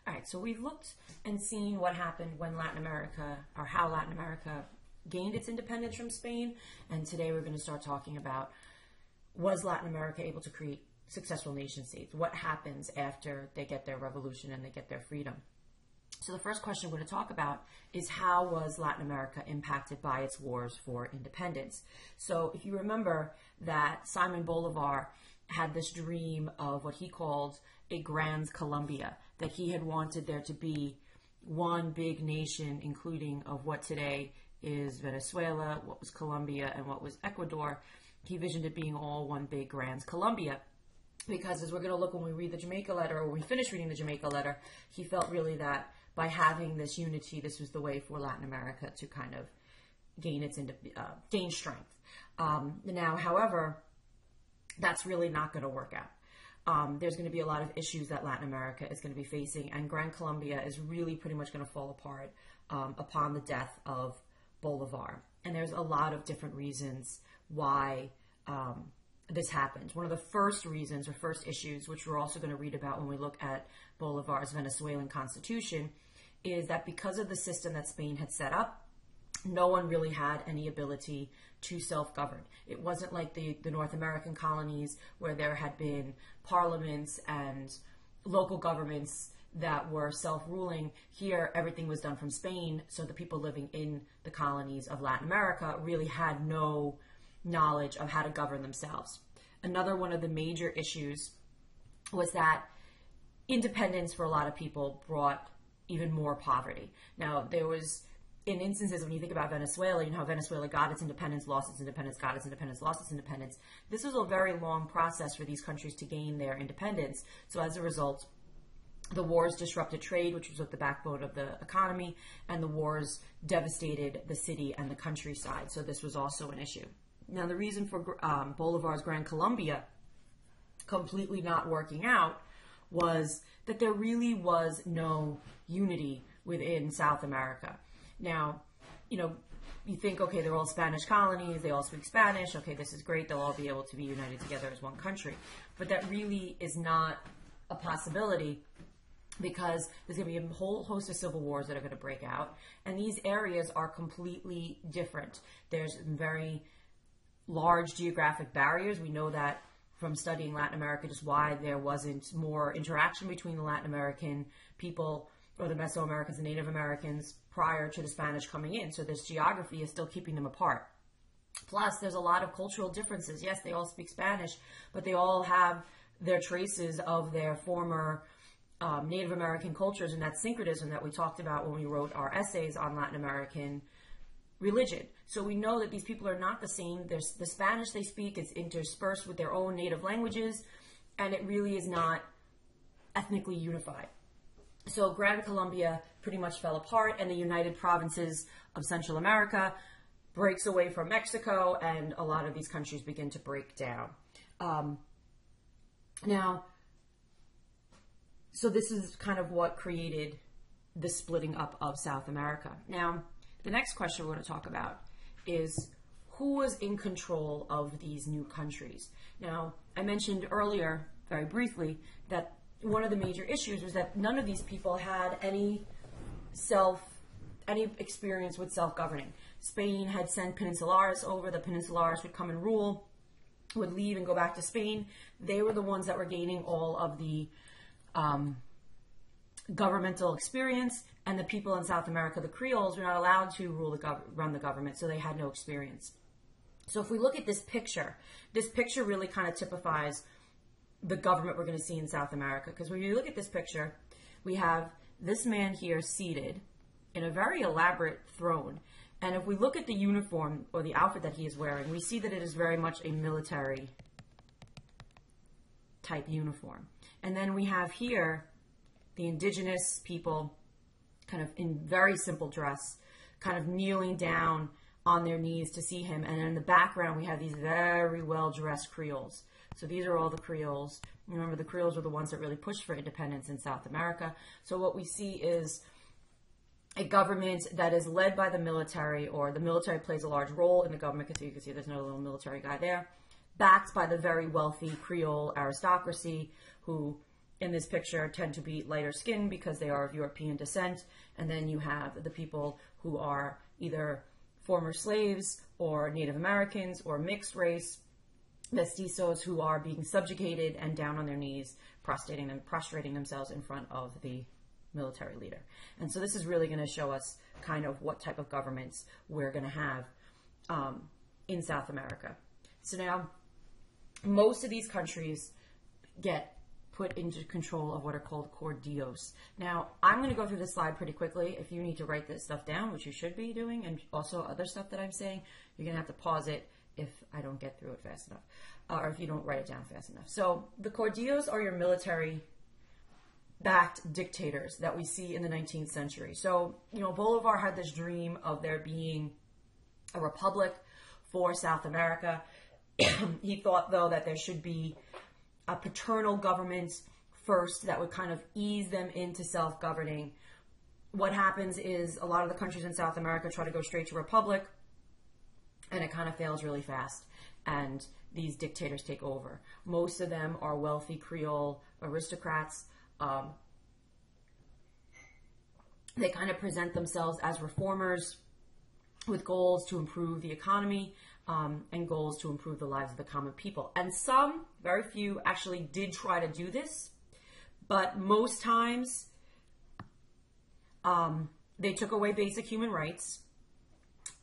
All right, so we've looked and seen what happened when Latin America, or how Latin America gained its independence from Spain. And today we're going to start talking about, was Latin America able to create successful nation states? What happens after they get their revolution and they get their freedom? So the first question we're going to talk about is, how was Latin America impacted by its wars for independence? So if you remember that Simon Bolivar had this dream of what he called a Grand Colombia, that he had wanted there to be one big nation, including of what today is Venezuela, what was Colombia, and what was Ecuador. He visioned it being all one big Grand Colombia. Because as we're going to look when we read the Jamaica letter, or when we finish reading the Jamaica letter, he felt really that by having this unity, this was the way for Latin America to kind of gain gain strength. Now, however, that's really not going to work out. There's going to be a lot of issues that Latin America is going to be facing, and Gran Colombia is really pretty much going to fall apart upon the death of Bolivar. And there's a lot of different reasons why this happened. One of the first reasons, or first issues, which we're also going to read about when we look at Bolivar's Venezuelan constitution, is that because of the system that Spain had set up, no one really had any ability to self-govern. It wasn't like the North American colonies, where there had been parliaments and local governments that were self-ruling. Here, everything was done from Spain, so the people living in the colonies of Latin America really had no knowledge of how to govern themselves. Another one of the major issues was that independence for a lot of people brought even more poverty. Now, there was, in instances, when you think about Venezuela, you know how Venezuela got its independence, lost its independence, got its independence, lost its independence. This was a very long process for these countries to gain their independence. So as a result, the wars disrupted trade, which was at the backbone of the economy, and the wars devastated the city and the countryside. So this was also an issue. Now, the reason for Bolivar's Gran Colombia completely not working out was that there really was no unity within South America. Now, you know, you think, okay, they're all Spanish colonies, they all speak Spanish, okay, this is great, they'll all be able to be united together as one country. But that really is not a possibility, because there's going to be a whole host of civil wars that are going to break out, and these areas are completely different. There's very large geographic barriers. We know that from studying Latin America, just why there wasn't more interaction between the Latin American people, or the Mesoamericans and Native Americans, prior to the Spanish coming in. So this geography is still keeping them apart. Plus, there's a lot of cultural differences. Yes, they all speak Spanish, but they all have their traces of their former Native American cultures, and that syncretism that we talked about when we wrote our essays on Latin American religion. So we know that these people are not the same. There's the Spanish they speak is interspersed with their own native languages, and it really is not ethnically unified. So Gran Colombia pretty much fell apart, and the United Provinces of Central America breaks away from Mexico, and a lot of these countries begin to break down. Now, so this is kind of what created the splitting up of South America. Now, the next question we're going to talk about is, who was in control of these new countries? Now, I mentioned earlier, very briefly, that one of the major issues was that none of these people had any experience with self-governing. Spain had sent Peninsulares over. The Peninsulares would come and rule, would leave and go back to Spain. They were the ones that were gaining all of the governmental experience, and the people in South America, the Creoles, were not allowed to run the government, so they had no experience. So if we look at this picture really kind of typifies the government we're going to see in South America, because when you look at this picture, we have this man here seated in a very elaborate throne, and if we look at the uniform or the outfit that he is wearing, we see that it is very much a military type uniform. And then we have here the indigenous people kind of in very simple dress, kind of kneeling down on their knees to see him. And in the background, we have these very well-dressed Creoles. So these are all the Creoles. Remember, the Creoles were the ones that really pushed for independence in South America. So what we see is a government that is led by the military, or the military plays a large role in the government, because you can see there's no little military guy there, backed by the very wealthy Creole aristocracy, who in this picture tend to be lighter skinned because they are of European descent. And then you have the people who are either former slaves or Native Americans or mixed race, mestizos, who are being subjugated and down on their knees, prostrating themselves in front of the military leader. And so this is really going to show us kind of what type of governments we're going to have in South America. So now, most of these countries get put into control of what are called caudillos. Now, I'm going to go through this slide pretty quickly. If you need to write this stuff down, which you should be doing, and also other stuff that I'm saying, you're going to have to pause it if I don't get through it fast enough, or if you don't write it down fast enough. So the caudillos are your military-backed dictators that we see in the 19th century. So, Bolivar had this dream of there being a republic for South America. He thought, though, that there should be a paternal government first that would kind of ease them into self-governing. What happens is a lot of the countries in South America try to go straight to republic, and it kind of fails really fast, and these dictators take over. Most of them are wealthy Creole aristocrats. They kind of present themselves as reformers with goals to improve the economy, and goals to improve the lives of the common people. And some, very few, actually did try to do this, but most times they took away basic human rights.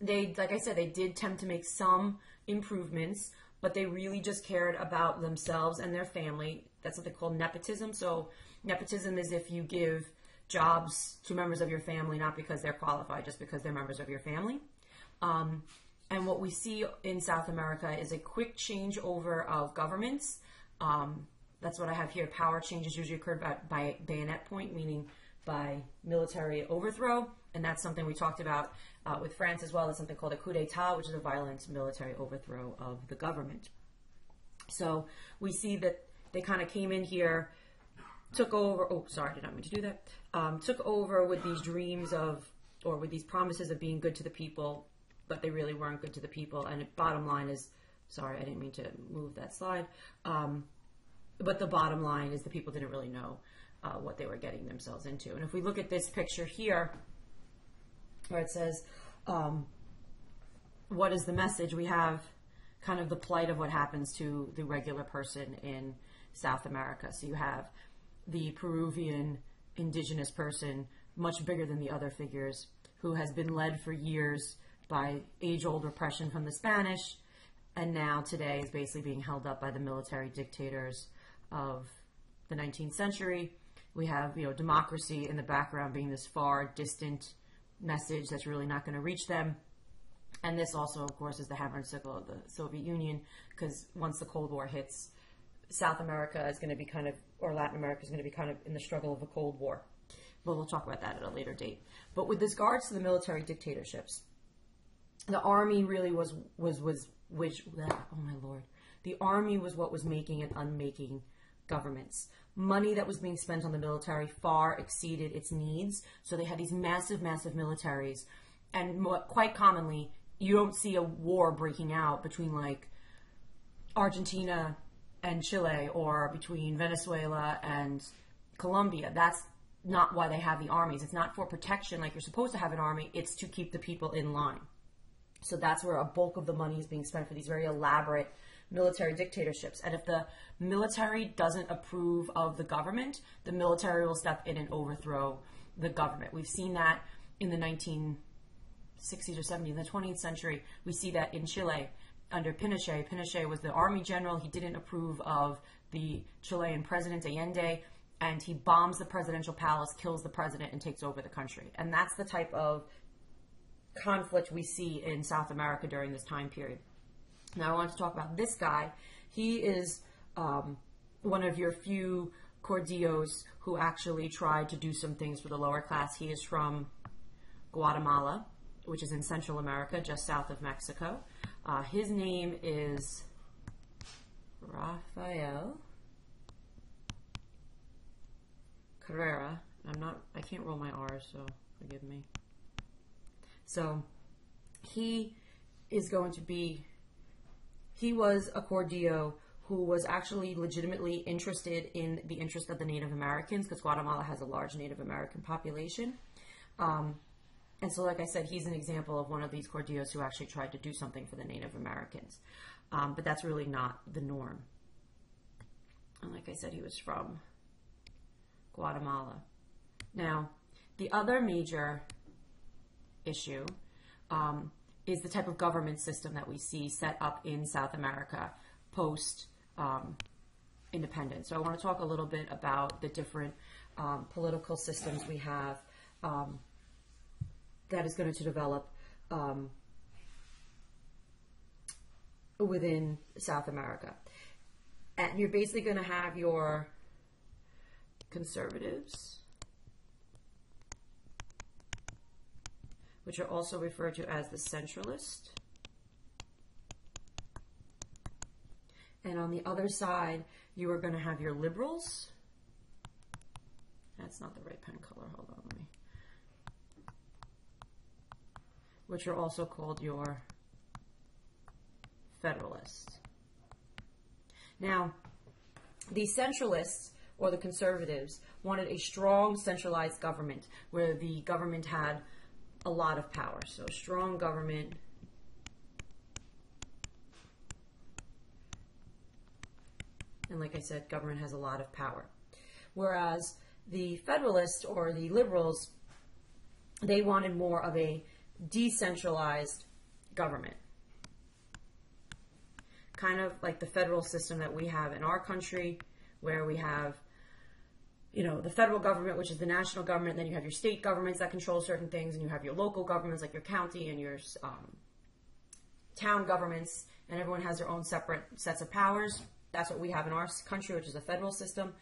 Like I said, they did attempt to make some improvements, but they really just cared about themselves and their family. That's what they call nepotism. So nepotism is if you give jobs to members of your family, not because they're qualified, just because they're members of your family. And what we see in South America is a quick changeover of governments. That's what I have here. Power changes usually occurred by bayonet point, meaning by military overthrow. And that's something we talked about with France as well. It's something called a coup d'etat, which is a violent military overthrow of the government. So we see that they kind of came in here, took over. Oh, sorry, I did not mean to do that. Took over with these dreams of, or with these promises of being good to the people, but they really weren't good to the people. And the bottom line is, sorry, I didn't mean to move that slide. But the bottom line is the people didn't really know what they were getting themselves into. And if we look at this picture here, where it says, what is the message? We have kind of the plight of what happens to the regular person in South America. So you have the Peruvian indigenous person, much bigger than the other figures, who has been led for years by age-old repression from the Spanish, and now today is basically being held up by the military dictators of the 19th century. We have, democracy in the background being this far distant message that's really not going to reach them. And this also, of course, is the hammer and sickle of the Soviet Union, because once the Cold War hits, South America is going to be kind of, or Latin America is going to be kind of in the struggle of a Cold War. But we'll talk about that at a later date. But with regards to the military dictatorships, the army really was oh my Lord, the army was what was making and unmaking governments. Money that was being spent on the military far exceeded its needs. So they had these massive, massive militaries. And quite commonly, you don't see a war breaking out between like Argentina and Chile, or between Venezuela and Colombia. That's not why they have the armies. It's not for protection like you're supposed to have an army. It's to keep the people in line. So that's where a bulk of the money is being spent for these very elaborate military dictatorships. And if the military doesn't approve of the government, the military will step in and overthrow the government. We've seen that in the 1960s or 70s, in the 20th century. We see that in Chile under Pinochet. Pinochet was the army general. He didn't approve of the Chilean president, Allende, and he bombs the presidential palace, kills the president, and takes over the country. And that's the type of conflict we see in South America during this time period. Now I want to talk about this guy. He is one of your few caudillos who actually tried to do some things for the lower class. He is from Guatemala, which is in Central America, just south of Mexico. His name is Rafael Carrera. I can't roll my R's, so forgive me. So he was a caudillo who was actually legitimately interested in the interest of the Native Americans, because Guatemala has a large Native American population. And so, like I said, he's an example of one of these caudillos who actually tried to do something for the Native Americans. But that's really not the norm. And like I said, he was from Guatemala. Now, the other major issue is the type of government system that we see set up in South America post independence. So I want to talk a little bit about the different political systems we have that is going to develop within South America. And you're basically going to have your conservatives, which are also referred to as the centralist. And on the other side, you are going to have your liberals. That's not the right pen color. Hold on, let me. Which are also called your federalists. Now, the centralists or the conservatives wanted a strong centralized government where the government had a lot of power. So strong government and like I said, government has a lot of power. Whereas the federalists or the liberals, they wanted more of a decentralized government. Kind of like the federal system that we have in our country, where we have, you know, the federal government, which is the national government, and then you have your state governments that control certain things, and you have your local governments like your county and your town governments, and everyone has their own separate sets of powers. That's what we have in our country, which is a federal system.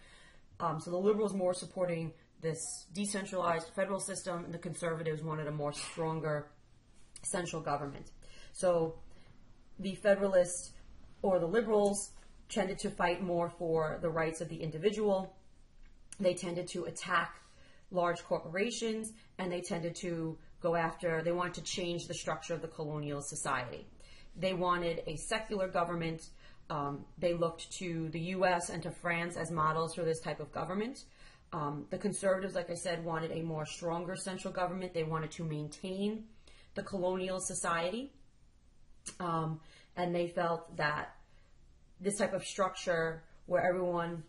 So the liberals more supporting this decentralized federal system, and the conservatives wanted a more stronger central government. So the federalists or the liberals tended to fight more for the rights of the individual. They tended to attack large corporations, and they tended to go after, they wanted to change the structure of the colonial society. They wanted a secular government. They looked to the U.S. and to France as models for this type of government. The conservatives, like I said, wanted a more stronger central government. They wanted to maintain the colonial society. And they felt that this type of structure where everyone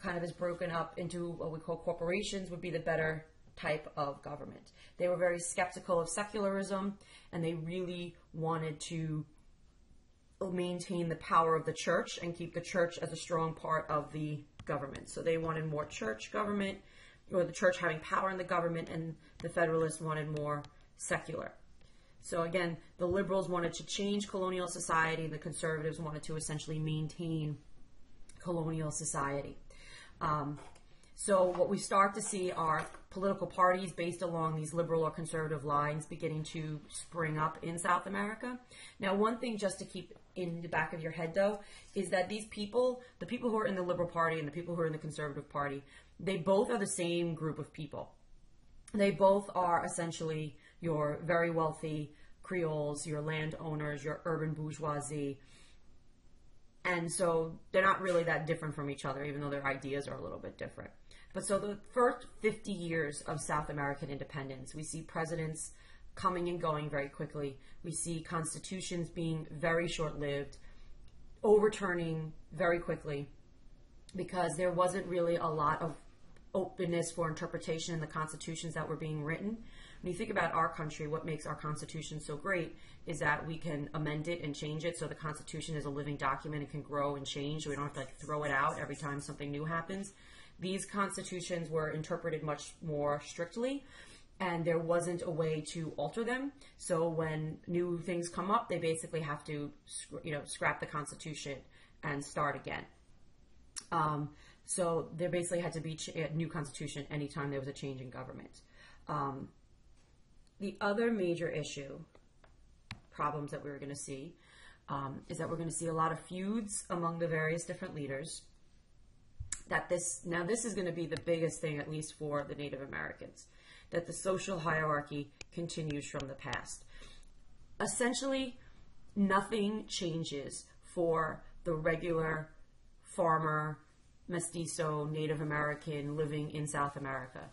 kind of is broken up into what we call corporations would be the better type of government. They were very skeptical of secularism, and they really wanted to maintain the power of the church and keep the church as a strong part of the government. So they wanted more church government, or the church having power in the government, and the federalists wanted more secular. So again, the liberals wanted to change colonial society. The conservatives wanted to essentially maintain colonial society. So what we start to see are political parties based along these liberal or conservative lines beginning to spring up in South America. Now, one thing just to keep in the back of your head, though, is that these people, the people who are in the Liberal Party and the people who are in the Conservative Party, they both are the same group of people. They both are essentially your very wealthy Creoles, your landowners, your urban bourgeoisie. And so they're not really that different from each other, even though their ideas are a little bit different. But so the first 50 years of South American independence, we see presidents coming and going very quickly. We see constitutions being very short-lived, overturning very quickly, because there wasn't really a lot of openness for interpretation in the constitutions that were being written. When you think about our country, what makes our Constitution so great is that we can amend it and change it. So the Constitution is a living document. It can grow and change. So we don't have to throw it out every time something new happens. These constitutions were interpreted much more strictly, and there wasn't a way to alter them. So when new things come up, they basically have to, scrap the Constitution and start again. So there basically had to be a new Constitution anytime there was a change in government. The other major problems that we're going to see, is that we're going to see a lot of feuds among the various different leaders. This is going to be the biggest thing, at least for the Native Americans, that the social hierarchy continues from the past. Essentially, nothing changes for the regular farmer, mestizo, Native American living in South America.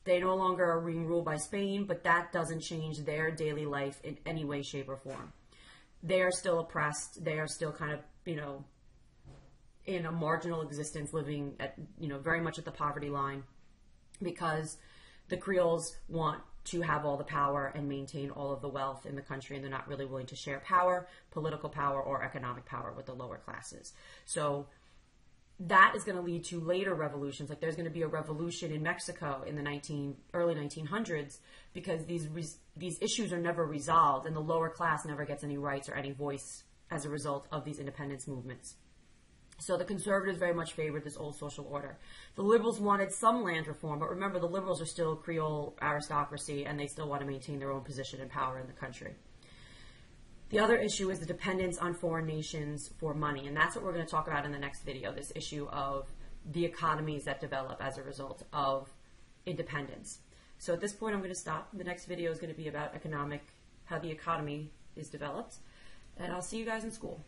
They no longer are being ruled by Spain, but that doesn't change their daily life in any way, shape, or form. They are still oppressed. They are still kind of, in a marginal existence, living at, very much at the poverty line, because the Creoles want to have all the power and maintain all of the wealth in the country, and they're not really willing to share power, political power, or economic power with the lower classes. So that is going to lead to later revolutions. Like there's going to be a revolution in Mexico in the early 1900s, because these issues are never resolved, and the lower class never gets any rights or any voice as a result of these independence movements. So the conservatives very much favored this old social order. The liberals wanted some land reform, but remember, the liberals are still Creole aristocracy, and they still want to maintain their own position and power in the country. The other issue is the dependence on foreign nations for money, and that's what we're going to talk about in the next video, this issue of the economies that develop as a result of independence. So at this point, I'm going to stop. The next video is going to be about how the economy is developed, and I'll see you guys in school.